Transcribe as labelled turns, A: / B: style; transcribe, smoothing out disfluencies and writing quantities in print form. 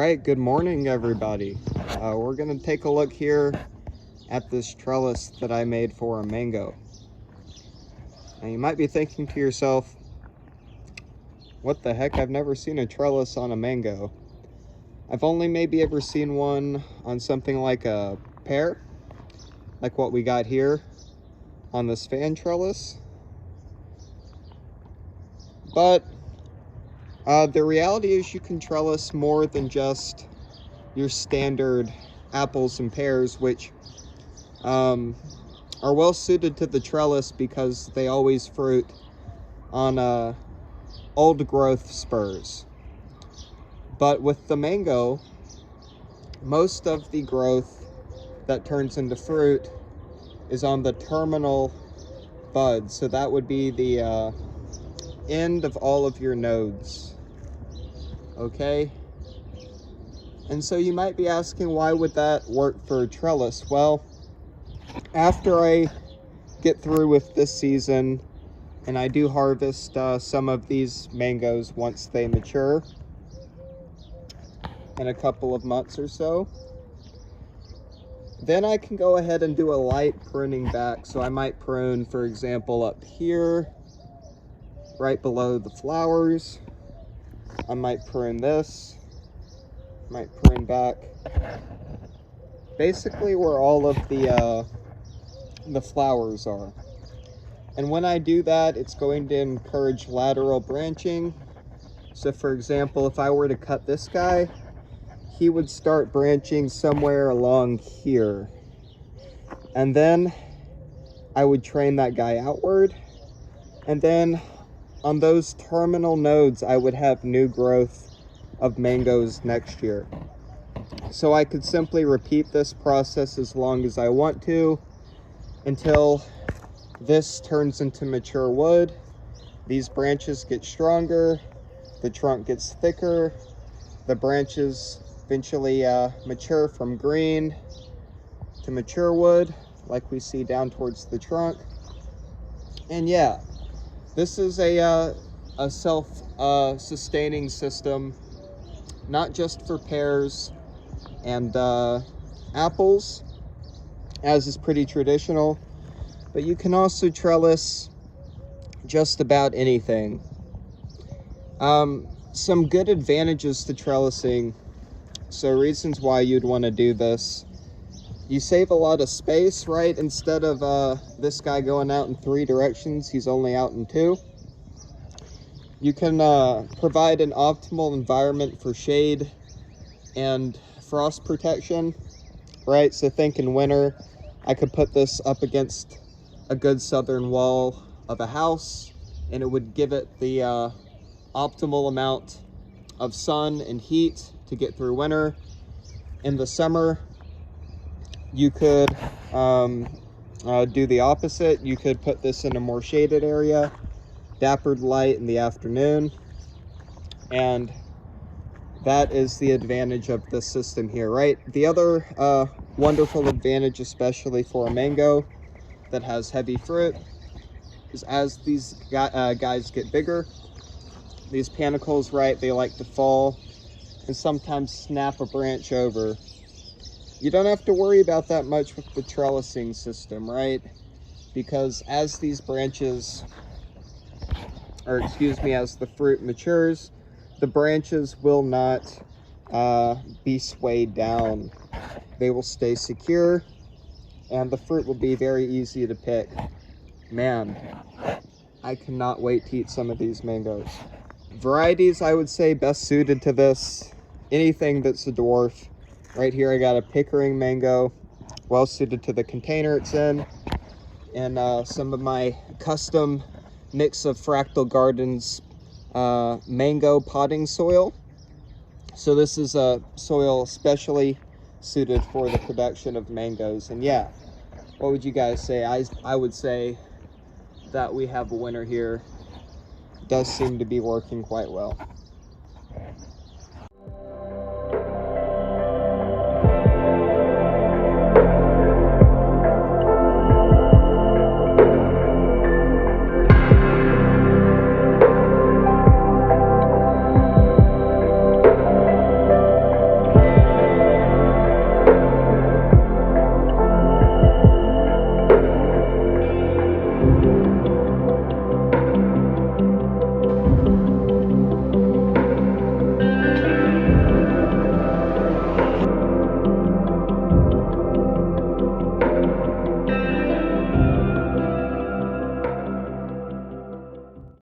A: right, good morning everybody. We're gonna take a look here at this trellis that I made for a mango. Now you might be thinking to yourself, what the heck, I've never seen a trellis on a mango. I've only maybe ever seen one on something like a pear, like what we got here on this fan trellis. But the reality is you can trellis more than just your standard apples and pears, which are well suited to the trellis because they always fruit on old growth spurs. But with the mango, most of the growth that turns into fruit is on the terminal bud. So that would be the end of all of your nodes. Okay, and so you might be asking, why would that work for a trellis? Well, after I get through with this season and I do harvest some of these mangoes once they mature in a couple of months or so, then I can go ahead and do a light pruning back. So I might prune, for example, up here right below the flowers. I might prune this, might prune back, basically where all of the flowers are. And when I do that, it's going to encourage lateral branching. So for example, if I were to cut this guy, he would start branching somewhere along here. And then I would train that guy outward. And then on those terminal nodes, I would have new growth of mangoes next year. So I could simply repeat this process as long as I want to until this turns into mature wood. These branches get stronger, the trunk gets thicker, the branches eventually mature from green to mature wood, like we see down towards the trunk. And yeah, this is a self-sustaining system, not just for pears and apples, as is pretty traditional, but you can also trellis just about anything. Some good advantages to trellising, so reasons why you'd want to do this. You save a lot of space, right? Instead of this guy going out in 3 directions, he's only out in 2. You can provide an optimal environment for shade and frost protection, right? So think in winter, I could put this up against a good southern wall of a house, and it would give it the optimal amount of sun and heat to get through winter. In the summer, you could do the opposite. You could put this in a more shaded area, dappled light in the afternoon, and that is the advantage of this system here, right? The other wonderful advantage, especially for a mango that has heavy fruit, is as these guys get bigger, these panicles, right, they like to fall and sometimes snap a branch over. You don't have to worry about that much with the trellising system, right? Because as these branches, or excuse me, as the fruit matures, the branches will not be swayed down. They will stay secure, and the fruit will be very easy to pick. Man, I cannot wait to eat some of these mangoes. Varieties, I would say, best suited to this, anything that's a dwarf. Right here I got a Pickering mango, well suited to the container it's in, and some of my custom mix of Fractal Gardens mango potting soil. So this is a soil especially suited for the production of mangoes. And yeah, what would you guys say? I would say that we have a winner here. It does seem to be working quite well.